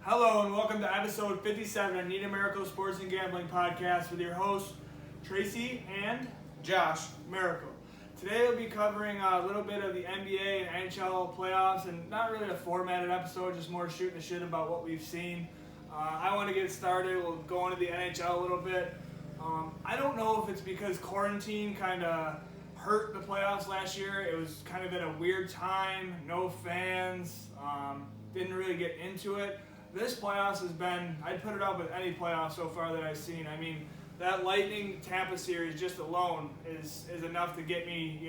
Hello and welcome to episode 57 of Need a Miracle Sports and Gambling Podcast with your hosts Tracy and Josh. Miracle. Today we'll be covering a little bit of the NBA and NHL playoffs, and not really a formatted episode, just more shooting the shit about what we've seen. I want to get started. We'll go into the NHL a little bit. I don't know if it's because quarantine kind of hurt the playoffs last year. It was kind of at a weird time, no fans, didn't really get into it. This playoffs has been, I'd put it up with any playoff so far that I've seen. I mean, that Lightning Tampa series just alone is enough to get me,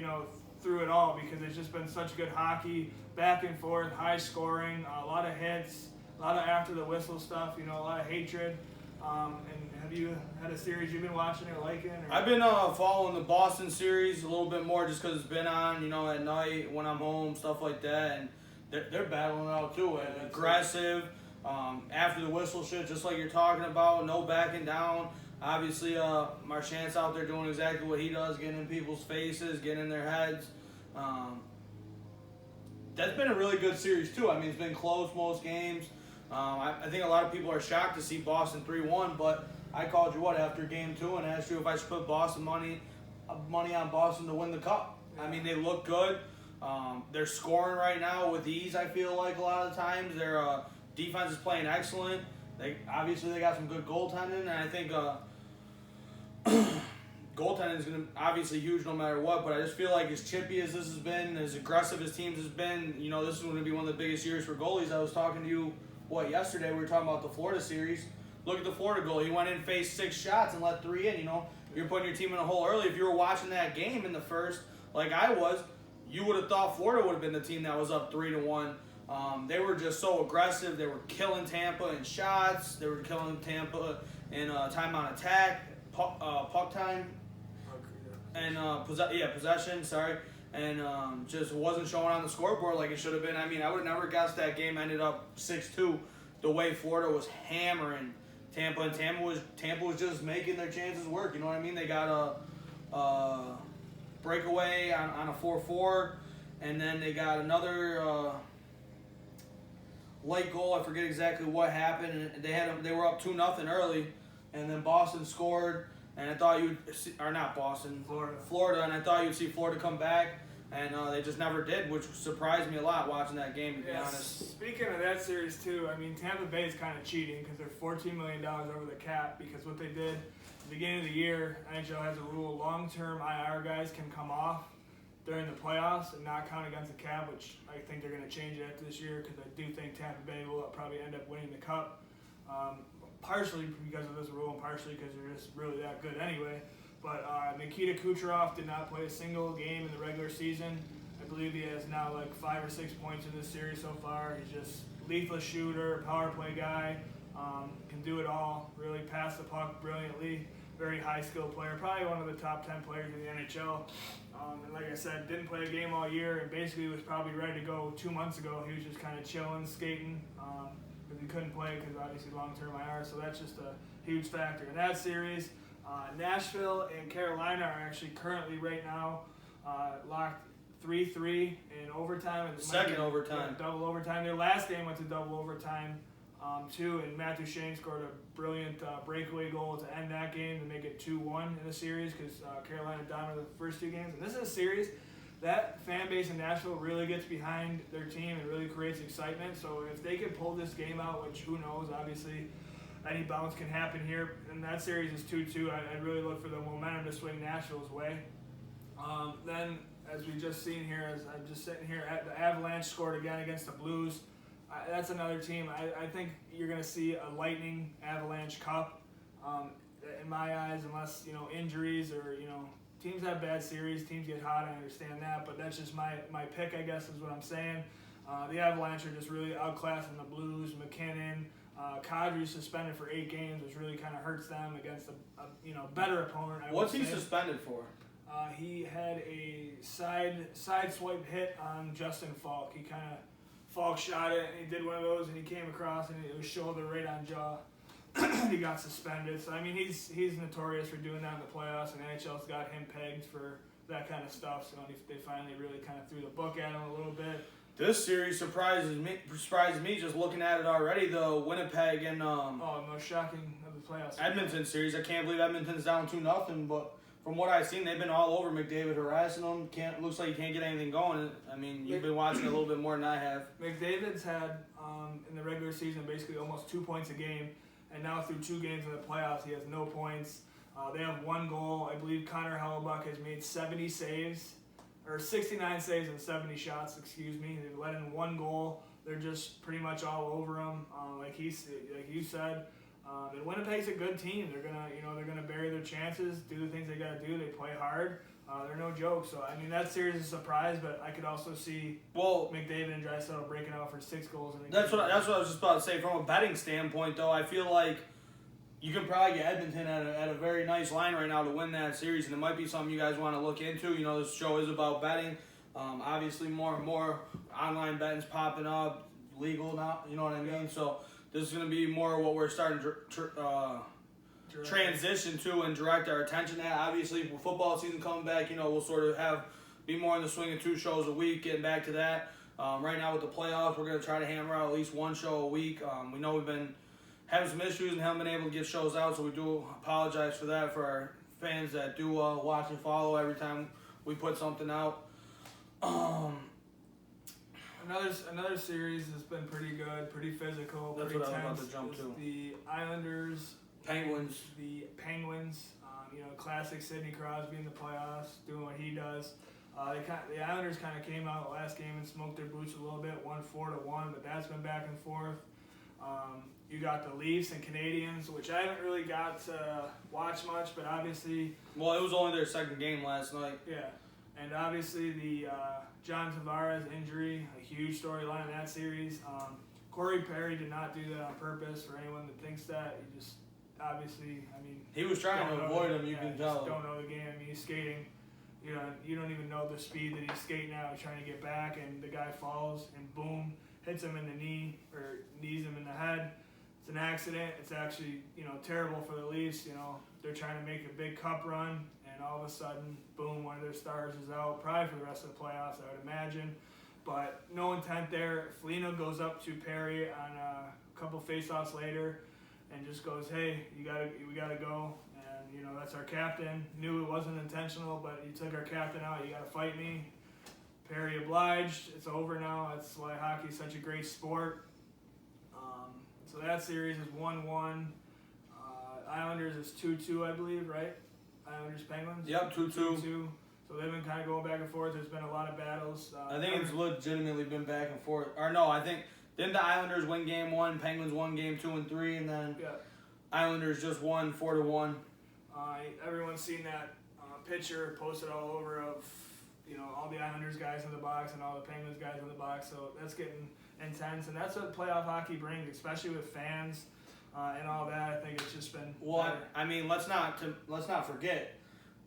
through it all, because it's just been such good hockey, back and forth, high scoring, a lot of hits, a lot of after the whistle stuff, a lot of hatred. And have you had a series you've been watching or liking? Or? I've been following the Boston series a little bit more just because it's been on, at night when I'm home, stuff like that. And they're battling it out too. Yeah, aggressive, after the whistle shit, just like you're talking about, no backing down. Obviously, Marchand's out there doing exactly what he does, getting in people's faces, getting in their heads. That's been a really good series too. I mean, it's been close most games. I think a lot of people are shocked to see Boston 3-1, but I called you after game 2 and asked you if I should put Boston money on Boston to win the cup. Yeah. I mean, they look good. They're scoring right now with ease, I feel like, a lot of times. Their defense is playing excellent. They got some good goaltending, and I think goaltending is going to obviously huge no matter what, but I just feel like as chippy as this has been, as aggressive as teams has been, this is going to be one of the biggest years for goalies. I was talking to you yesterday we were talking about the Florida series. Look at the Florida goal. He went in, faced 6 shots, and let 3 in. You're putting your team in a hole early. If you were watching that game in the first, like I was, you would have thought Florida would have been the team that was up 3-1. They were just so aggressive. They were killing Tampa in shots. They were killing Tampa in time on attack, puck time, and possession. Sorry. And just wasn't showing on the scoreboard like it should have been. I mean, I would have never guessed that game ended up 6-2 the way Florida was hammering Tampa, and Tampa was just making their chances work. You know what I mean? They got a breakaway on a 4-4, and then they got another late goal. I forget exactly what happened. And they were up 2-0 early, and then Boston scored. And I thought Florida, and I thought you'd see Florida come back, and they just never did, which surprised me a lot watching that game, to be honest. Speaking of that series, too, I mean, Tampa Bay is kind of cheating because they're $14 million over the cap, because what they did at the beginning of the year, NHL has a rule, long-term IR guys can come off during the playoffs and not count against the cap, which I think they're going to change it after this year, because I do think Tampa Bay will probably end up winning the cup. Partially because of this rule and partially because they're just really that good anyway. But Nikita Kucherov did not play a single game in the regular season. I believe he has now like 5 or 6 points in this series so far. He's just lethal shooter, power play guy, can do it all, really pass the puck brilliantly, very high skill player, probably one of the top 10 players in the NHL. And like I said, didn't play a game all year and basically was probably ready to go 2 months ago. He was just kind of chilling, skating. Because he couldn't play because obviously long-term IR, so that's just a huge factor. In that series, Nashville and Carolina are actually currently right now locked 3-3 in overtime. Second overtime. Double overtime. Their last game went to double overtime too, and Matt Duchene scored a brilliant breakaway goal to end that game to make it 2-1 in the series, because Carolina dominated the first 2 games. And this is a series that fan base in Nashville really gets behind their team and really creates excitement. So if they could pull this game out, which who knows, obviously any bounce can happen here, and that series is 2-2, I'd really look for the momentum to swing Nashville's way. Then, as we just seen here, as I'm just sitting here, the Avalanche scored again against the Blues. That's another team. I think you're going to see a Lightning Avalanche Cup, in my eyes, unless, injuries or, teams have bad series, teams get hot, I understand that, but that's just my pick, I guess, is what I'm saying. The Avalanche are just really outclassing the Blues. McKinnon, Kadri suspended for 8 games, which really kind of hurts them against a better opponent. What's he suspended for? He had a side swipe hit on Justin Falk. He kind of, Falk shot it, and he did one of those, and he came across, and it was shoulder right on jaw. He got suspended. So, I mean, he's notorious for doing that in the playoffs, and NHL's got him pegged for that kind of stuff. So they finally really kind of threw the book at him a little bit. This series surprises me just looking at it already. The Winnipeg and Most shocking of the playoffs. Edmonton series. I can't believe Edmonton's down 2-0, but from what I've seen, they've been all over McDavid, harassing him. Looks like he can't get anything going. I mean, you've been watching a little bit more than I have. McDavid's had in the regular season basically almost 2 points a game, and now through 2 games in the playoffs, he has no points. They have 1 goal. I believe Connor Hellebuck has made 70 saves. Or 69 saves and 70 shots, excuse me. They've let in 1 goal. They're just pretty much all over him. Like you said, and Winnipeg's a good team. They're gonna bury their chances, do the things they gotta do. They play hard. They're no joke. So I mean, that series is a surprise, but I could also see McDavid and Draisaitl breaking out for 6 goals in a game. That's what I was just about to say. From a betting standpoint, though, I feel like you can probably get Edmonton at a very nice line right now to win that series, and it might be something you guys want to look into. You know, this show is about betting. Obviously, more and more online betting's popping up, legal now. You know what I mean? So this is going to be more what we're starting to transition to and direct our attention at. Obviously, with football season coming back, you know, we'll sort of be more in the swing of 2 shows a week, getting back to that. Right now with the playoffs, we're going to try to hammer out at least 1 show a week. We know we've been having some issues and haven't been able to get shows out, so we do apologize for that for our fans that do watch and follow every time we put something out. Another series has been pretty good, pretty physical, That's pretty what tense. I was about to jump to. The Islanders, Penguins. the Penguins. Classic Sidney Crosby in the playoffs, doing what he does. The Islanders kind of came out last game and smoked their boots a little bit, won 4-1, but that's been back and forth. You got the Leafs and Canadians, which I haven't really got to watch much, but obviously... Well, it was only their 2nd game last night. Yeah, and obviously the John Tavares injury, a huge storyline in that series. Corey Perry did not do that on purpose. For anyone that thinks that, he just obviously, I mean... He was trying to avoid him, you can tell. Don't know the game. I mean, he's skating. You don't even know the speed that he's skating out. He's trying to get back, and the guy falls, and boom, hits him in the knee, or knees him in the head. It's an accident. It's actually, terrible for the Leafs. They're trying to make a big cup run, and all of a sudden, boom, one of their stars is out, probably for the rest of the playoffs, I would imagine. But no intent there. Foligno goes up to Perry on a couple faceoffs later and just goes, hey, we gotta go. And, that's our captain. Knew it wasn't intentional, but you took our captain out. You got to fight me. Perry obliged. It's over now. That's why hockey is such a great sport. So that series is 1-1. Islanders is 2-2, I believe, right? Islanders Penguins? Yep, 2-2. 2-2. So they've been kind of going back and forth. There's been a lot of battles. I think it's legitimately been back and forth. Or no, I think didn't the Islanders win game 1, Penguins won game 2 and 3, and then Islanders just won 4-1. Everyone's seen that picture posted all over of all the Islanders guys in the box and all the Penguins guys in the box. So that's getting intense, and that's what playoff hockey brings, especially with fans and all that. I think it's just been better. I mean, let's not forget,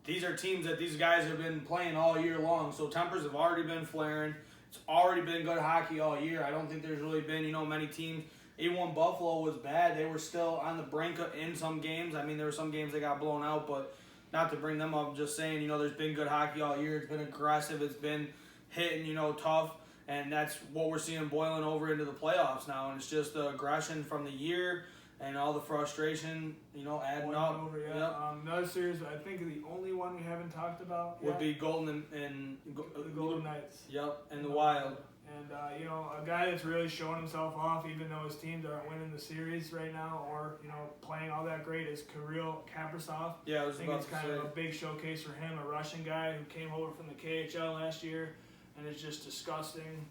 these are teams that these guys have been playing all year long. So tempers have already been flaring. It's already been good hockey all year. I don't think there's really been many teams. Even when Buffalo was bad, they were still on the brink in some games. I mean, there were some games they got blown out, but not to bring them up. I'm just saying, there's been good hockey all year. It's been aggressive. It's been hitting, tough. And that's what we're seeing boiling over into the playoffs now. And it's just the aggression from the year and all the frustration, adding up. Yep. Another series, I think the only one we haven't talked about would be Golden and the Golden Knights. Yep, and the Wild. And, a guy that's really showing himself off, even though his teams aren't winning the series right now or, playing all that great, is Kirill Kaprizov. Yeah, I think it's kind of a big showcase for him, a Russian guy who came over from the KHL last year, and it's just disgusting.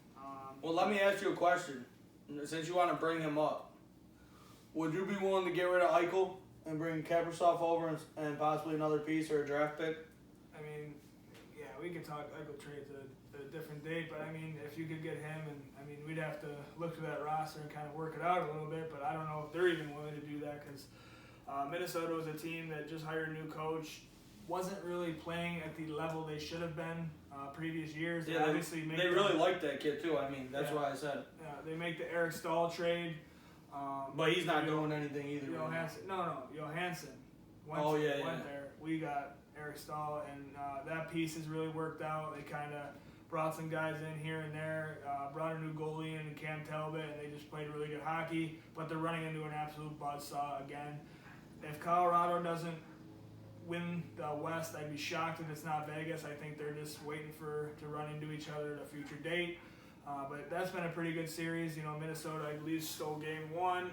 Well, let me ask you a question. Since you want to bring him up, would you be willing to get rid of Eichel and bring Kaprizov over and possibly another piece or a draft pick? I mean, yeah, we could talk Eichel trades at a different date, but I mean, if you could get him, and I mean, we'd have to look through that roster and kind of work it out a little bit, but I don't know if they're even willing to do that because Minnesota was a team that just hired a new coach, wasn't really playing at the level they should have been previous years. Yeah, they really liked that kid too. I mean, that's why I said. Yeah, they make the Eric Stahl trade. But he's not doing anything either. Johansson. No, Johansson. Went there. We got Eric Stahl, and that piece has really worked out. They kind of brought some guys in here and there, brought a new goalie in, Cam Talbot, and they just played really good hockey. But they're running into an absolute buzzsaw again. If Colorado doesn't win the West, I'd be shocked if it's not Vegas. I think they're just waiting to run into each other at a future date. But that's been a pretty good series. Minnesota, I believe, stole game 1, and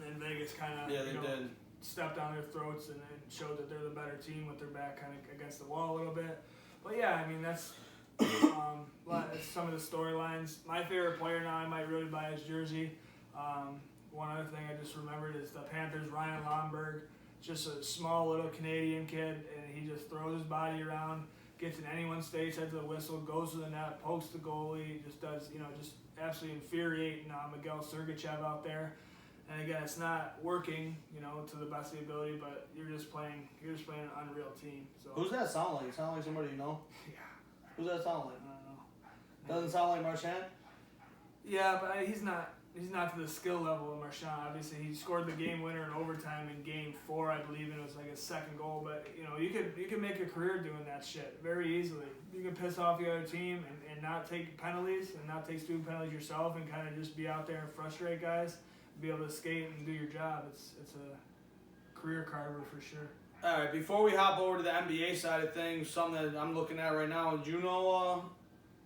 then Vegas kind of did. stepped on their throats and showed that they're the better team with their back kind of against the wall a little bit. But yeah, I mean, that's some of the storylines. My favorite player now, I might really buy his jersey. One other thing I just remembered is the Panthers' Ryan Lomberg, just a small little Canadian kid, and he just throws his body around, gets in anyone's face, heads the whistle, goes to the net, pokes the goalie, just does, just absolutely infuriating Miguel Sergachev out there. And again, it's not working, to the best of the ability, but you're just playing an unreal team. So Who's that sound like? Sound like somebody you know? Yeah. Who's that sound like? I don't know. Doesn't sound like Marchand? Yeah, but he's not to the skill level of Marchand. Obviously, he scored the game winner in overtime in Game 4, I believe, and it was like his second goal. But you could make a career doing that shit very easily. You can piss off the other team and not take penalties and not take stupid penalties yourself, and kind of just be out there and frustrate guys, and be able to skate and do your job. It's a career carver for sure. All right, before we hop over to the NBA side of things, something that I'm looking at right now, do you know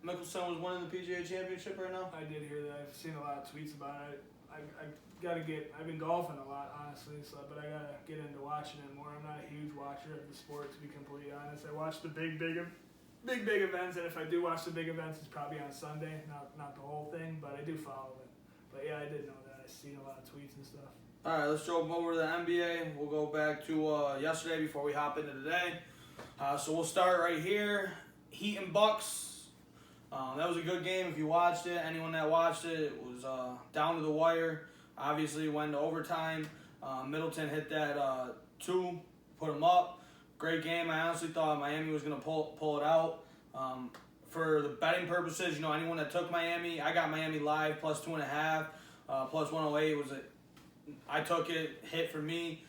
Mickelson was winning the PGA Championship right now? I did hear that. I've seen a lot of tweets about it. I've been golfing a lot, honestly, but I gotta get into watching it more. I'm not a huge watcher of the sport, to be completely honest. I watch the big events, and if I do watch the big events, it's probably on Sunday, not the whole thing, but I do follow it. But yeah, I did know that. I've seen a lot of tweets and stuff. All right, let's jump over to the NBA. We'll go back to yesterday before we hop into today. So we'll start right here. Heat and Bucks. That was a good game if you watched it. Anyone that watched it, it was down to the wire. Obviously, went to overtime. Middleton hit that 2, put him up. Great game. I honestly thought Miami was going to pull it out. For the betting purposes, anyone that took Miami, I got Miami live plus 2.5, plus 108 I took it, hit for me.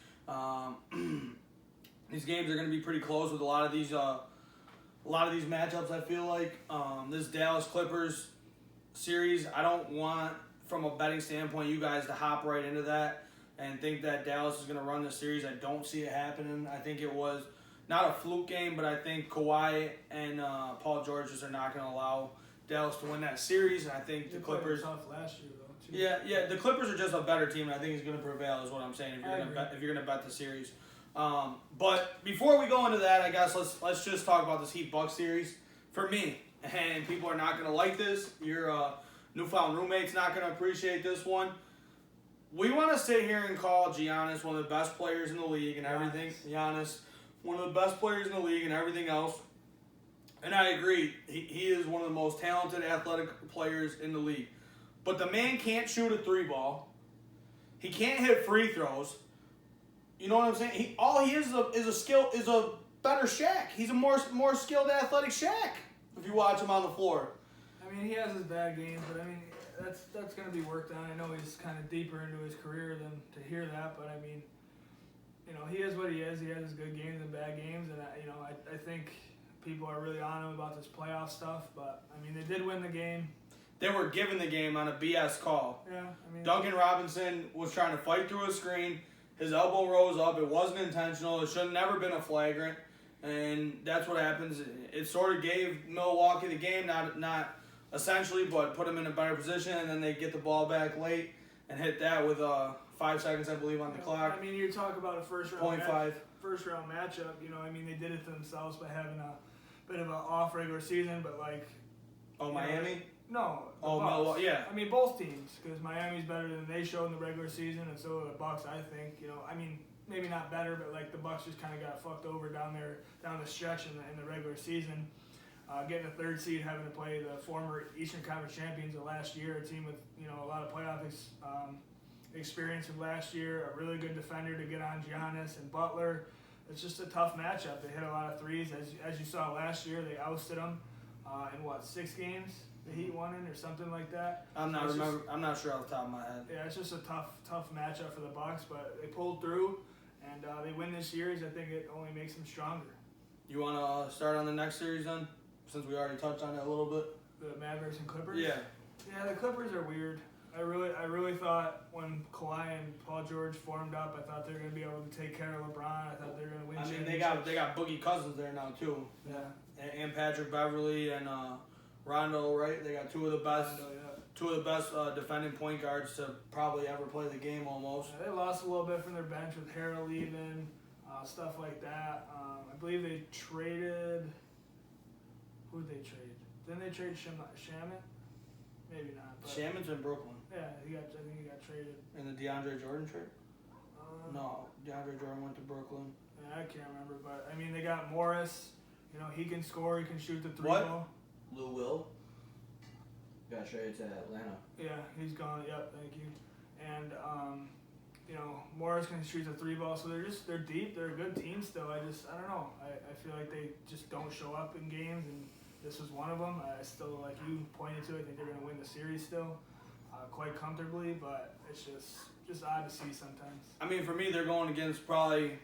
These games are going to be pretty close with a lot of these matchups. I feel like this Dallas Clippers series, I don't want, from a betting standpoint, you guys to hop right into that and think that Dallas is going to run the series. I don't see it happening. I think it was not a fluke game, but I think Kawhi and Paul George are not going to allow Dallas to win that series. And I think the Clippers. Tough last year though. Too. Yeah. The Clippers are just a better team, and I think he's going to prevail. Is what I'm saying. If you're going to bet the series. But before we go into that, I guess let's just talk about this Heat Bucks series. For me, and people are not going to like this. Your newfound roommate's not going to appreciate this one. We want to sit here and call Giannis one of the best players in the league and everything. Giannis, one of the best players in the league and everything else. And I agree. He is one of the most talented, athletic players in the league. But the man can't shoot a 3-ball. He can't hit free throws. You know what I'm saying? All he is a better Shaq. He's a more skilled, athletic Shaq. If you watch him on the floor. I mean, he has his bad games, but I mean, that's going to be worked on. I know he's kind of deeper into his career than to hear that, but I mean, he is what he is. He has his good games and bad games, and I think people are really on him about this playoff stuff. But I mean, they did win the game. They were given the game on a BS call. Yeah, I mean, Duncan Robinson was trying to fight through a screen. His elbow rose up. It wasn't intentional. It should have never been a flagrant. And that's what happens. It sort of gave Milwaukee the game, not essentially, but put them in a better position. And then they get the ball back late and hit that with 5 seconds, I believe, on the clock. I mean, you talk about a first round matchup. I mean, they did it to themselves by having a bit of an off regular season, but like. Oh, Miami? No. Milwaukee, yeah. I mean, both teams, because Miami's better than they showed in the regular season, and so are the Bucks. I think. I mean, maybe not better, but like the Bucks just kind of got fucked over down the stretch in the regular season. Getting a 3rd seed, having to play the former Eastern Conference champions of last year, a team with a lot of playoff experience from last year, a really good defender to get on Giannis and Butler. It's just a tough matchup. They hit a lot of threes, as you saw last year. They ousted them in 6 games. The Heat won it or something like that. I'm not sure off the top of my head. Yeah, it's just a tough matchup for the Bucks, but they pulled through and they win this series. I think it only makes them stronger. You want to start on the next series then? since we already touched on it a little bit. The Mavericks and Clippers. Yeah. Yeah, the Clippers are weird. I really thought when Kawhi and Paul George formed up, I thought they were gonna be able to take care of LeBron. I thought they were gonna win. I mean, they got Boogie Cousins there now too. Yeah. And Patrick Beverly and Rondo, right? They got two of the best. Rondo, yeah. Two of the best defending point guards to probably ever play the game almost. Yeah, they lost a little bit from their bench with Harold leaving, stuff like that. I believe they traded. Who did they trade? Didn't they trade Shaman? Maybe not. But Shaman's in Brooklyn. yeah, I think he got traded. In the DeAndre Jordan trade? No, DeAndre Jordan went to Brooklyn. Yeah, I can't remember, but I mean they got Morris. You know, he can score. He can shoot the three What? ball. Lou Will got traded to Atlanta. Yeah, he's gone. Yep, thank you. And you know, Morris can shoot the three ball, so they're deep. They're a good team still. I don't know. I feel like they just don't show up in games, and this was one of them. I still, like you pointed to, I think they're gonna win the series still, quite comfortably. But it's just odd to see sometimes. I mean, for me, they're going against probably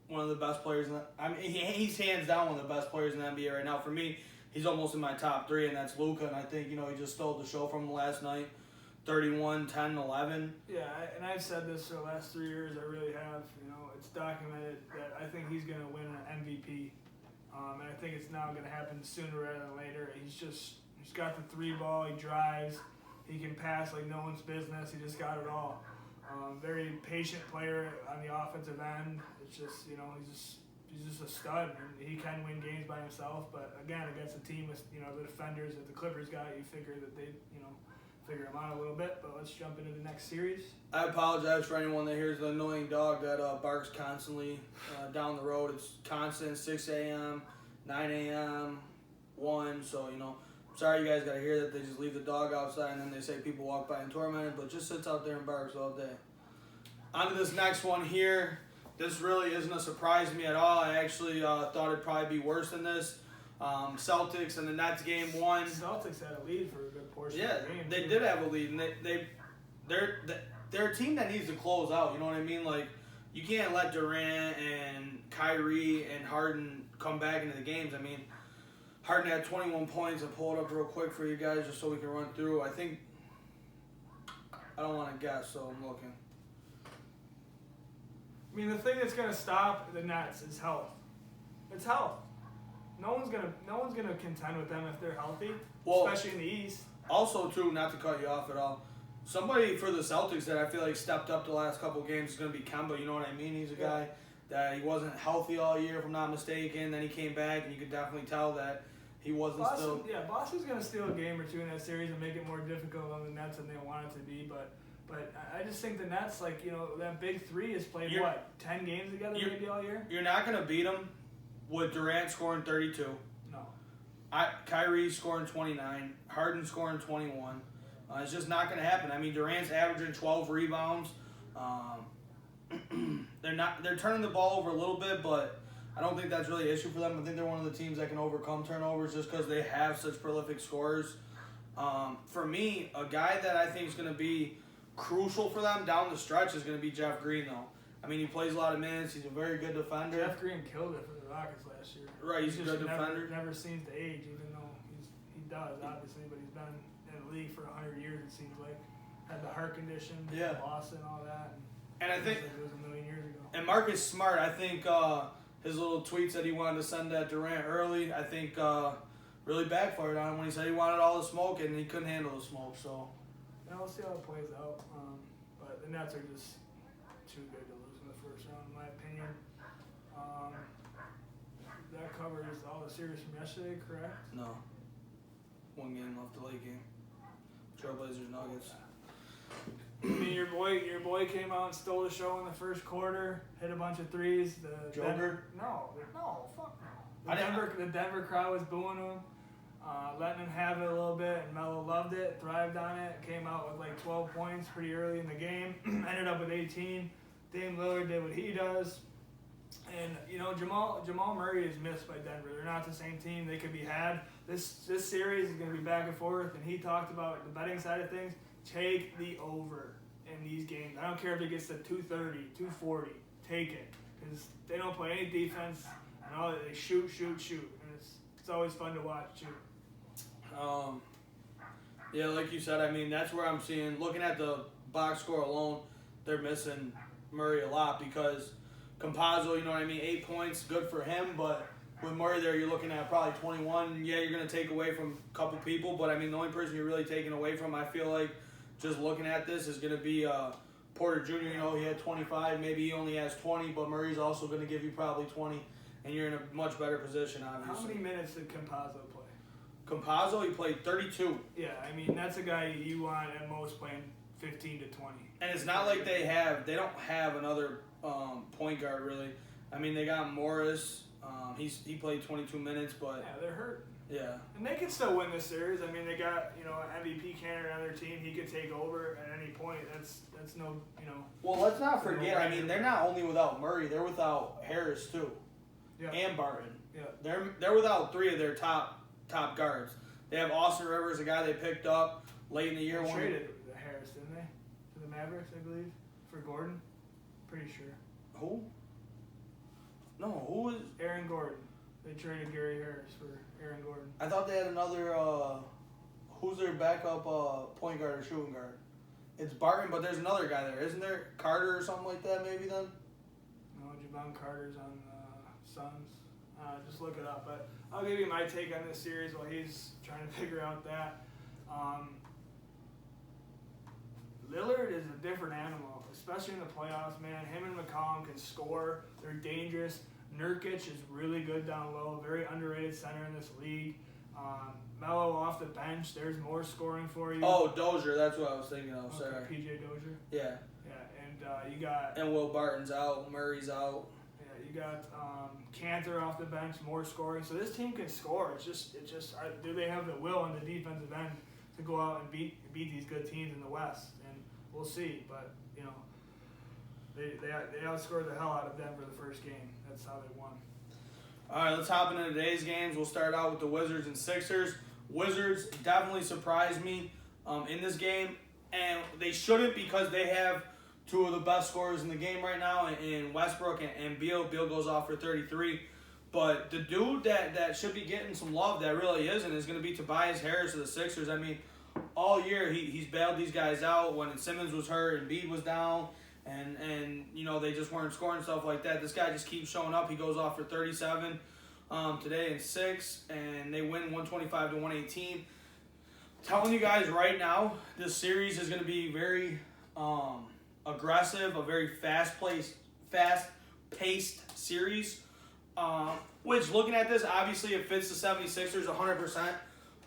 one of the best players. I mean, he's hands down one of the best players in the NBA right now. For me, he's almost in my top three, and that's Luka. And I think, you know, he just stole the show from him last night. 31, 10, 11. Yeah, and I've said this for the last 3 years. I really have. You know, it's documented that I think he's going to win an MVP, and I think it's now going to happen sooner rather than later. He's got the three ball. He drives. He can pass like no one's business. He just got it all. Very patient player on the offensive end. It's just, you know, he's just a stud, and he can win games by himself. But again, against a team with, you know, the defenders that the Clippers got, you figure that they, you know, figure him out a little bit. But let's jump into the next series. I apologize for anyone that hears the annoying dog that barks constantly down the road. It's constant, 6 a.m., 9 a.m., 1. So, you know, sorry you guys got to hear that. They just leave the dog outside and then they say people walk by and torment it, but just sits out there and barks all day. On to this next one here. This really isn't a surprise to me at all. I actually thought it'd probably be worse than this. Celtics and the Nets game 1. Celtics had a lead for a good portion Yeah, of the game. they too. did have a lead, and they're a team that needs to close out. You know what I mean? Like, you can't let Durant and Kyrie and Harden come back into the games. I mean, Harden had 21 points. I'll pull it up real quick for you guys just so we can run through. I don't want to guess, so I'm looking. I mean, the thing that's going to stop the Nets is health. It's health. No one's gonna contend with them if they're healthy, Well, especially in the East. Also, too, not to cut you off at all, somebody for the Celtics that I feel like stepped up the last couple of games is going to be Kemba. You know what I mean? He's a guy that he wasn't healthy all year, if I'm not mistaken. Then he came back, and you could definitely tell that he wasn't still. Yeah, Boston's gonna steal a game or two in that series and make it more difficult on the Nets than they want it to be. But I just think the Nets, like, you know, that big three has played 10 games together maybe all year. You're not going to beat them with Durant scoring 32. No. Kyrie scoring 29. Harden scoring 21. It's just not going to happen. I mean, Durant's averaging 12 rebounds. They're turning the ball over a little bit, but I don't think that's really an issue for them. I think they're one of the teams that can overcome turnovers just because they have such prolific scorers. For me, a guy that I think is going to be crucial for them down the stretch is going to be Jeff Green, though. I mean, he plays a lot of minutes. He's a very good defender. Jeff Green killed it for the Rockets last year. Right, he's a good defender. Never seems to age, even though he does, obviously, but he's been in the league for 100 years, it seems like. Had the heart condition, Boston, all that. And I think it was a million years ago. And Marcus Smart, I think his little tweets that he wanted to send at Durant early, I think really backfired on him when he said he wanted all the smoke and he couldn't handle the smoke. So, yeah, we'll see how it plays out. But the Nets are just too good to lose in the first round, in my opinion. That covers all the series from yesterday, correct? no. One game left, the late game. Trailblazers Nuggets. I mean, your boy came out and stole the show in the first quarter, hit a bunch of threes. The Joker? No, fuck no. The Denver crowd was booing him, letting him have it a little bit, and Melo loved it, thrived on it, came out with like 12 points pretty early in the game, ended up with 18. Dame Lillard did what he does. And, you know, Jamal Murray is missed by Denver. They're not the same team. They could be had. This series is going to be back and forth, and he talked about the betting side of things. Take the over in these games. I don't care if it gets to 230, 240. Take it. Because they don't play any defense, and all they shoot. And It's always fun to watch too. Yeah, like you said, I mean, that's where I'm seeing, looking at the box score alone, they're missing Murray a lot because Campazzo, you know what I mean, 8 points, good for him, but with Murray there, you're looking at probably 21. Yeah, you're going to take away from a couple people, but I mean, the only person you're really taking away from, I feel like, just looking at this is going to be Porter Jr. You know, he had 25, maybe he only has 20, but Murray's also going to give you probably 20, and you're in a much better position, obviously. How many minutes did Campazzo play? Campazzo, he played 32. Yeah, I mean, that's a guy you want at most playing 15 to 20. And it's not like they don't have another point guard, really. I mean, they got Morris. He played 22 minutes, but Yeah, they're hurt. yeah. And they can still win this series. I mean, they got, you know, an MVP candidate on their team. He could take over at any point. That's no, you know. Well, let's not forget. I mean, they're not only without Murray; they're without Harris too, Yeah. and Barton. Yeah. They're without 3 of their top guards. They have Austin Rivers, a guy they picked up late in the year. They traded Harris, didn't they? To the Mavericks, I believe, for Gordon. Pretty sure. Who? No, who was? Aaron Gordon. They traded Gary Harris for Aaron Gordon. I thought they had another. Who's their backup point guard or shooting guard? It's Barton, but there's another guy there, isn't there? Carter or something like that, maybe then. No, Javon Carter's on Suns. Just look it up. But I'll give you my take on this series while he's trying to figure out that. Lillard is a different animal, especially in the playoffs, man. Him and McCollum can score. They're dangerous. Nurkic is really good down low, very underrated center in this league. Melo off the bench, there's more scoring for you. Oh, Dozier, that's what I was thinking of. Sorry. Okay, PJ Dozier. Yeah. Yeah, and you got And Will Barton's out. Murray's out. you got Cantor off the bench, more scoring. So this team can score. It's just do they have the will on the defensive end to go out and beat these good teams in the West? And we'll see. But you know, they outscored the hell out of Denver the first game. That's how they won. All right, let's hop into today's games. We'll start out with the Wizards and Sixers. Wizards definitely surprised me in this game, and they shouldn't because they have 2 of the best scorers in the game right now in Westbrook and Beal. Beal goes off for 33. But the dude that should be getting some love that really isn't is going to be Tobias Harris of the Sixers. I mean, all year he's bailed these guys out when Simmons was hurt and Embiid was down. And you know, they just weren't scoring, stuff like that. This guy just keeps showing up. He goes off for 37 today in 6, and they win 125-118. Telling you guys right now, this series is going to be very aggressive, a very fast-paced series. Which, looking at this, obviously it fits the 76ers 100%.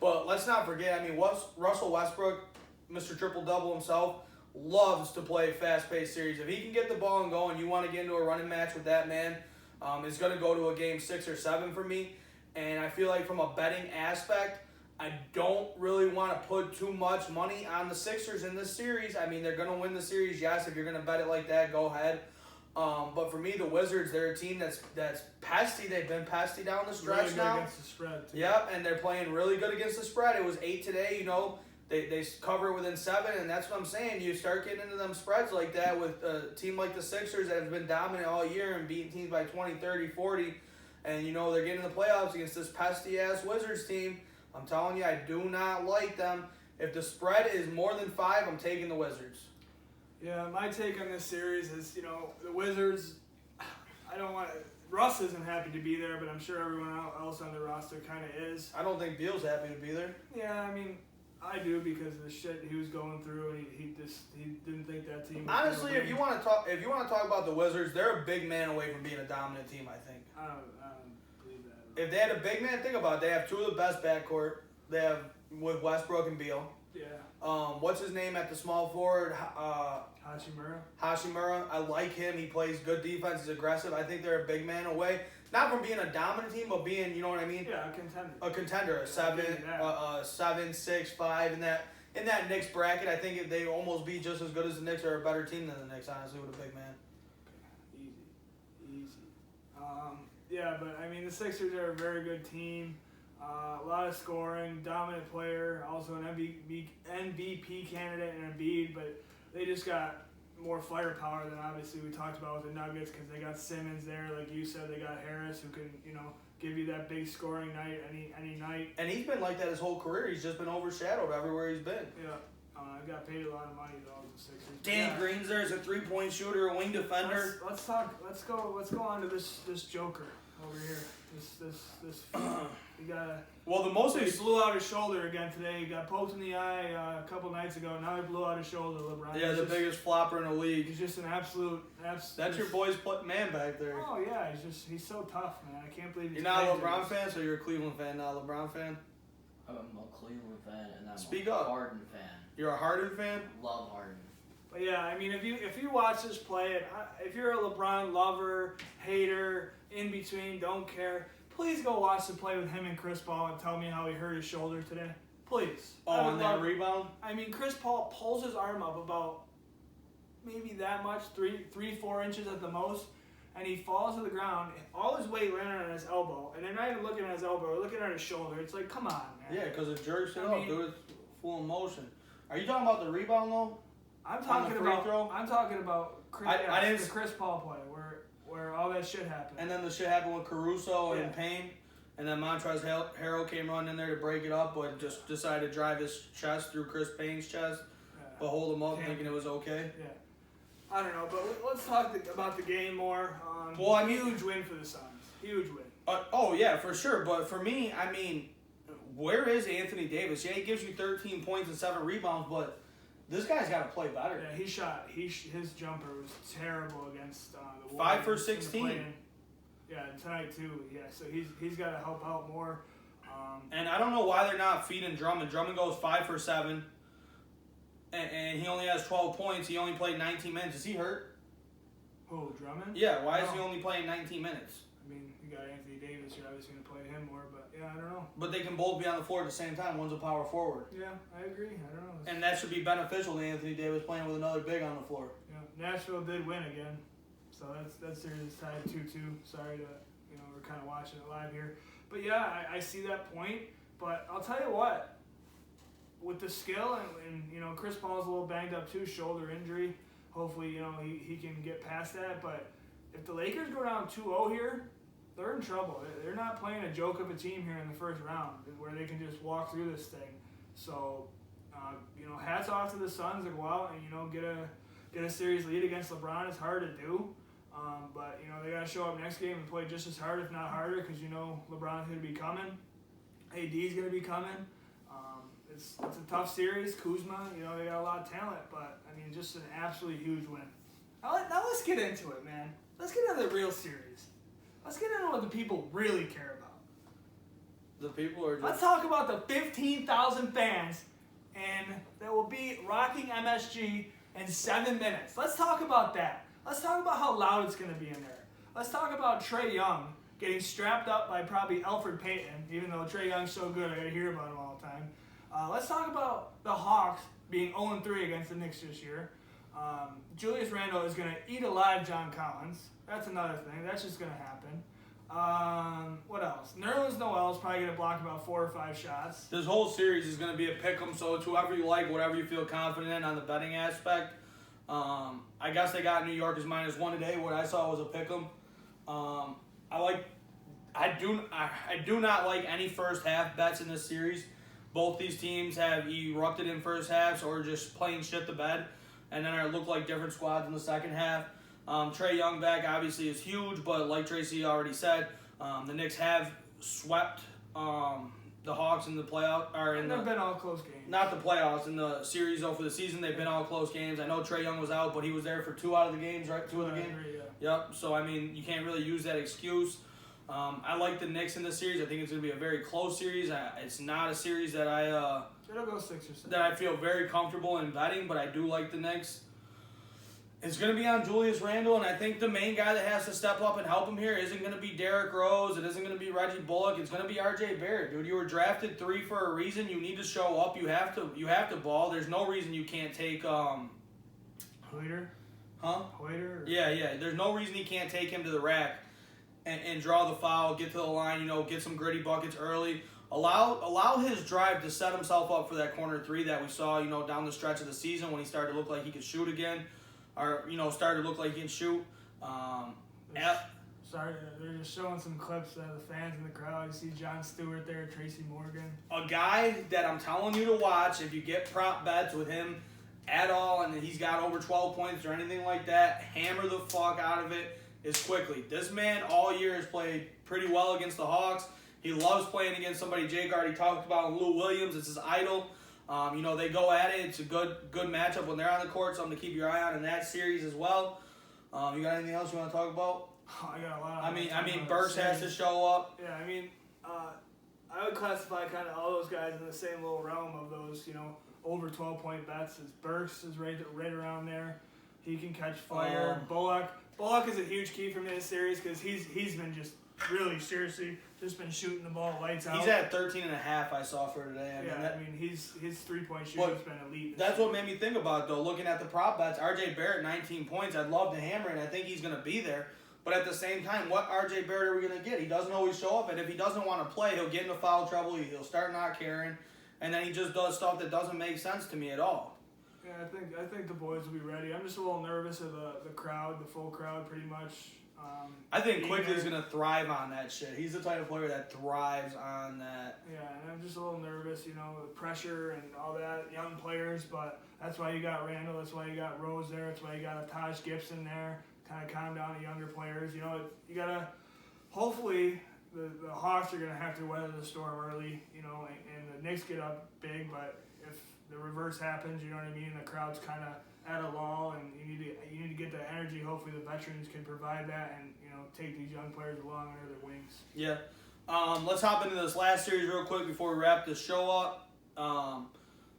But let's not forget, I mean, Russell Westbrook, Mr. Triple-Double himself, loves to play a fast-paced series. If he can get the ball and go and you want to get into a running match with that man, it's going to go to a game 6 or 7 for me. And I feel like from a betting aspect, I don't really want to put too much money on the Sixers in this series. I mean, they're going to win the series. Yes, if you're going to bet it like that, go ahead. But for me, the Wizards, they're a team that's pesty. They've been pesty down the stretch really good now. against the spread, too. Yep, and they're playing really good against the spread. It was 8 today, you know. They cover within 7, and that's what I'm saying. You start getting into them spreads like that with a team like the Sixers that have been dominant all year and beating teams by 20, 30, 40, and, you know, they're getting in the playoffs against this pesty-ass Wizards team. I'm telling you, I do not like them. If the spread is more than 5, I'm taking the Wizards. Yeah, my take on this series is, you know, the Wizards, I don't want to... Russ isn't happy to be there, but I'm sure everyone else on the roster kind of is. I don't think Beal's happy to be there. Yeah, I mean... I do because of the shit he was going through, and he didn't think that team. Was Honestly, if you want to talk about the Wizards, they're a big man away from being a dominant team. I think. I don't believe that. If they had a big man, think about it. They have 2 of the best backcourt. They have with Westbrook and Beal. Yeah. What's his name at the small forward? Hachimura. Hachimura. I like him. He plays good defense. He's aggressive. I think they're a big man away. Not from being a dominant team, but being, you know what I mean? Yeah, a contender. A contender, a 7, 6, 5 in that Knicks bracket. I think they almost be just as good as the Knicks or a better team than the Knicks, honestly, with a big man. Easy. Yeah, but I mean the Sixers are a very good team. A lot of scoring, dominant player, also an MVP candidate and Embiid, but they just got more firepower than obviously we talked about with the Nuggets because they got Simmons there, like you said. They got Harris who can, give you that big scoring night any night. And he's been like that his whole career. He's just been overshadowed everywhere he's been. Yeah. Got paid a lot of money though with the Sixers. Danny Green's there as a 3-point shooter, a wing defender. Let's go on to this Joker over here. This you gotta. Well, the most He blew out his shoulder again today. He got poked in the eye a couple nights ago. Now he blew out his shoulder. LeBron. Yeah, the biggest flopper in the league. He's just an absolute. That's your boy's man back there. Oh yeah, he's so tough, man. I can't believe he's. You're not a playing LeBron this. fan, so you're a Cleveland fan, not a LeBron fan. I'm a Cleveland fan and I'm Speak a up. Harden fan. You're a Harden fan. Love Harden. But yeah, I mean, if you watch this play, if you're a LeBron lover, hater, in between, don't care, please go watch the play with him and Chris Paul and tell me how he hurt his shoulder today. Please. Oh, I would on that love- rebound. I mean, Chris Paul pulls his arm up about maybe that much, 3-4 inches at the most, and he falls to the ground. All his weight landed on his elbow, and they're not even looking at his elbow, they're looking at his shoulder. It's like, come on, man. Yeah, because it jerks it I up, mean- dude. It's full in motion. Are you talking about the rebound though? I'm On talking the free about. throw? I'm talking about Chris, I didn't the s- Chris Paul play where all that shit happened. And then the shit happened with Caruso Yeah. and Payne, and then Montrezl Harrell came running in there to break it up, but just decided to drive his chest through Chris Payne's chest, Yeah. but hold him up, Can't- thinking it was okay. Yeah. I don't know, but let's talk about the game more. Well, I mean- huge win for the Suns. Huge win. Oh yeah, for sure. But for me, I mean, where is Anthony Davis? Yeah, he gives you 13 points and 7 rebounds, but this guy's got to play better. Yeah, he shot. His jumper was terrible against the 5 for Warriors in the 16. play-in. Yeah, and tonight too. Yeah, so he's got to help out more. And I don't know why they're not feeding Drummond. Drummond goes 5 for 7, and he only has 12 points. He only played 19 minutes. Is he hurt? Who, Drummond? Yeah. Why is he No. only playing 19 minutes? I mean, you got Anthony Davis. You're obviously going to play him more, but yeah, I don't know. But they can both be on the floor at the same time. One's a power forward. Yeah, I agree. I don't know. And that should be beneficial to Anthony Davis playing with another big on the floor. Yeah, Nashville did win again, so that series is tied 2-2. Sorry to we're kind of watching it live here, but yeah, I see that point. But I'll tell you what, with the skill and Chris Paul's a little banged up too, shoulder injury. Hopefully he can get past that. But if the Lakers go down 2-0 here, they're in trouble. They're not playing a joke of a team here in the first round where they can just walk through this thing. So hats off to the Suns to go out and get a series lead against LeBron. It's hard to do, but they got to show up next game and play just as hard, if not harder, because LeBron's going to be coming, AD's going to be coming. It's a tough series. Kuzma, they got a lot of talent, but I mean, just an absolutely huge win. Now let's get into it, man. Let's get into the real series. Let's get into what the people really care about. The people are just. Let's talk about the 15,000 fans and that will be rocking MSG in 7 minutes. Let's talk about that. Let's talk about how loud it's going to be in there. Let's talk about Trae Young getting strapped up by probably Elfrid Payton, even though Trae Young's so good, I got to hear about him all the time. Let's talk about the Hawks being 0-3 against the Knicks this year. Julius Randle is going to eat alive John Collins. That's another thing. That's just going to happen. What else? Nerlens Noel is probably going to block about 4 or 5 shots. This whole series is going to be a pick 'em, so it's whoever you like, whatever you feel confident in on the betting aspect. I guess they got New York as -1 today. What I saw was a pick 'em. I do not like any first half bets in this series. Both these teams have erupted in first halves or just playing shit the bed, and then it looked like different squads in the second half. Trae Young back obviously is huge, but like Tracy already said, the Knicks have swept the Hawks in the playoff or in They've the been all close games. not the playoffs in the series though for the season. They've been all close games. I know Trae Young was out, but he was there for 2 out of the games, right? 2 of the games. Yeah. Yep. So I mean, you can't really use that excuse. I like the Knicks in this series. I think it's going to be a very close series. It's not a series that It'll go 6 or 7. that I feel very comfortable in betting, but I do like the Knicks. It's going to be on Julius Randle, and I think the main guy that has to step up and help him here isn't going to be Derrick Rose. It isn't going to be Reggie Bullock. It's going to be R.J. Barrett, dude. You were drafted 3 for a reason. You need to show up. You have to ball. There's no reason you can't take Hoyter? huh? Hoyter? Yeah. There's no reason he can't take him to the rack and draw the foul, get to the line, get some gritty buckets early. Allow his drive to set himself up for that corner 3 that we saw, down the stretch of the season when he started to look like he could shoot again. are starting to look like he can shoot. Sorry, they're just showing some clips of the fans in the crowd. You see John Stewart there, Tracy Morgan. A guy that I'm telling you to watch if you get prop bets with him at all, and he's got over 12 points or anything like that, hammer the fuck out of it, is Quickly. This man all year has played pretty well against the Hawks. He loves playing against somebody Jake already talked about, Lou Williams. It's his idol. They go at it. It's a good matchup when they're on the court, something to keep your eye on in that series as well. You got anything else you want to talk about? I got a lot. I mean, Burks has to show up. Yeah, I would classify kind of all those guys in the same little realm of those, over 12-point bets. As Burks is right around there. He can catch fire. Bullock is a huge key for me this series because he's been just really seriously just been shooting the ball lights out. He's at 13.5 I saw for today. His 3-point shooting's been elite. That's what made me think about it, though. Looking at the prop bets, RJ Barrett 19 points. I'd love to hammer it. I think he's going to be there. But at the same time, what RJ Barrett are we going to get? He doesn't always show up, and if he doesn't want to play, he'll get into foul trouble. He'll start not caring, and then he just does stuff that doesn't make sense to me at all. Yeah, I think the boys will be ready. I'm just a little nervous of the crowd, the full crowd, pretty much. I think Quickly's going to thrive on that shit. He's the type of player that thrives on that. Yeah, and I'm just a little nervous, the pressure and all that, young players, but that's why you got Randall, that's why you got Rose there, that's why you got a Taj Gibson there, kind of calm down the younger players. You got to, hopefully, the Hawks are going to have to weather the storm early, and the Knicks get up big, but if the reverse happens, you know what I mean, the crowd's kind of at a lull, and you need to get that energy. Hopefully the veterans can provide that and take these young players along under their wings. Yeah. Let's hop into this last series real quick before we wrap this show up.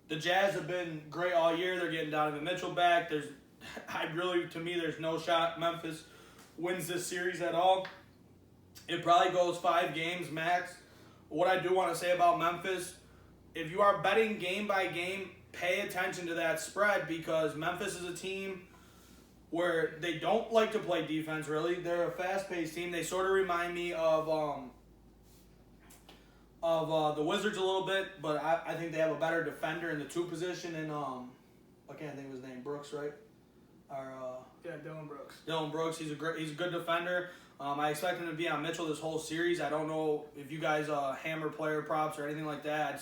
The Jazz have been great all year. They're getting Donovan Mitchell back. To me, there's no shot Memphis wins this series at all. It probably goes 5 games max. What I do want to say about Memphis, if you are betting game by game, pay attention to that spread because Memphis is a team where they don't like to play defense, really. They're a fast-paced team. They sort of remind me of the Wizards a little bit, but I think they have a better defender in the 2 position. And I can't think of his name. Brooks, right? Dillon Brooks. Dillon Brooks. He's a good defender. I expect him to be on Mitchell this whole series. I don't know if you guys hammer player props or anything like that. I'd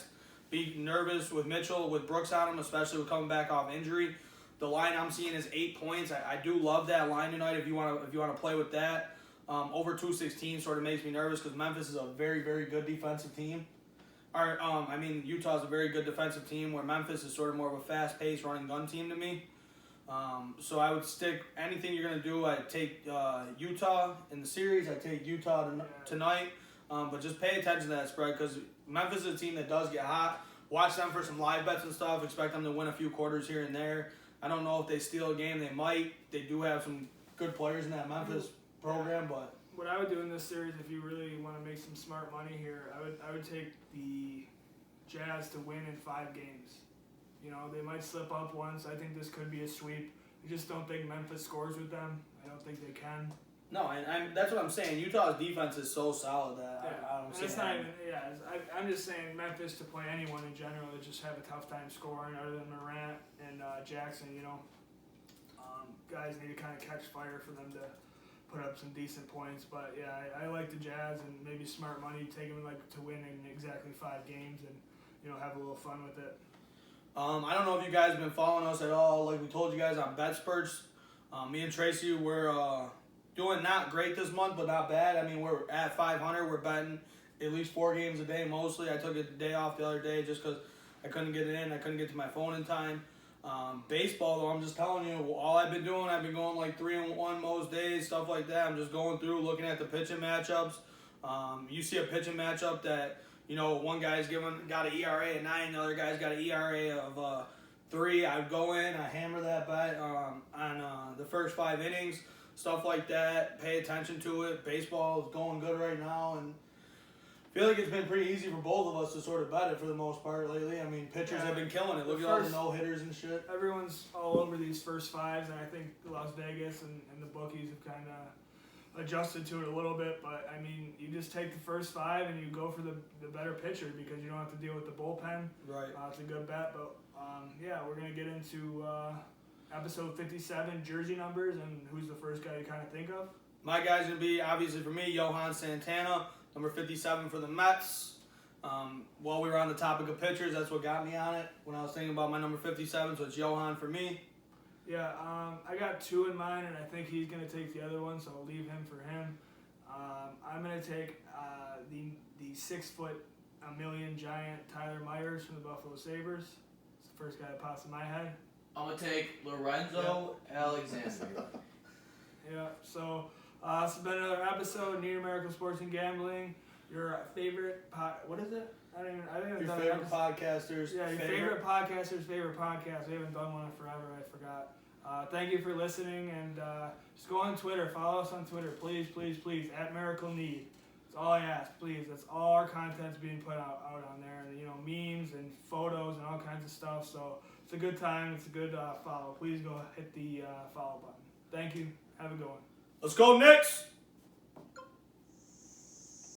be nervous with Mitchell, with Brooks on him, especially with coming back off injury. The line I'm seeing is 8 points. I do love that line tonight. If you want to play with that, over 216 sort of makes me nervous because Memphis is a very, very good defensive team. Utah's a very good defensive team where Memphis is sort of more of a fast-paced running gun team to me. So I would stick anything you're gonna do. I'd take Utah in the series. I'd take Utah tonight. But just pay attention to that spread because Memphis is a team that does get hot. Watch them for some live bets and stuff. Expect them to win a few quarters here and there. I don't know if they steal a game. They might. They do have some good players in that Memphis program, but what I would do in this series, if you really want to make some smart money here, I would take the Jazz to win in 5 games. They might slip up once. I think this could be a sweep. I just don't think Memphis scores with them. I don't think they can. No, and that's what I'm saying. Utah's defense is so solid that I don't see it. I'm just saying Memphis to play anyone in general that just have a tough time scoring other than Morant and Jackson, guys need to kind of catch fire for them to put up some decent points. But, yeah, I like the Jazz and maybe smart money, take them to win in exactly 5 games and, have a little fun with it. I don't know if you guys have been following us at all. Like we told you guys on BetSperts, me and Tracy were doing not great this month, but not bad. We're at 500. We're betting at least 4 games a day mostly. I took a day off the other day just because I couldn't get it in. I couldn't get to my phone in time. Baseball, though, I'm just telling you, all I've been doing, I've been going like 3-1 most days, stuff like that. I'm just going through, looking at the pitching matchups. You see a pitching matchup that, one guy's got an ERA of 9, the other guy's got an ERA of 3. I go in, I hammer that bet on the first 5 innings, stuff like that. Pay attention to it. Baseball is going good right now, and I feel like it's been pretty easy for both of us to sort of bet it for the most part lately. Pitchers have been killing it. Look at all the no-hitters and shit. Everyone's all over these first 5s, and I think Las Vegas and the bookies have kind of adjusted to it a little bit. But, you just take the first 5 and you go for the better pitcher because you don't have to deal with the bullpen. Right. It's a good bet. But, we're going to get into episode 57 jersey numbers and who's the first guy you kind of think of? My guy's going to be, obviously for me, Johan Santana, number 57 for the Mets. While we were on the topic of pitchers, that's what got me on it when I was thinking about my number 57, so it's Johan for me. Yeah, I got 2 in mind, and I think he's going to take the other one, so I'll leave him for him. I'm going to take the 6 foot, a million giant Tyler Myers from the Buffalo Sabres. It's the first guy that pops in my head. I'm going to take Lorenzo Alexander. Yeah, so this has been another episode of Near American Sports and Gambling. Your favorite what is it? I think I've Your done favorite an episode. podcasters. Yeah, your favorite podcaster's favorite podcast. We haven't done one in forever. I forgot. Thank you for listening, and just go on Twitter. Follow us on Twitter, please, please, please. At Miracle Need. That's all I ask, please. That's all our content's being put out on there, and memes and photos and all kinds of stuff. So it's a good time. It's a good follow. Please go hit the follow button. Thank you. Have a good one. Let's go, Knicks!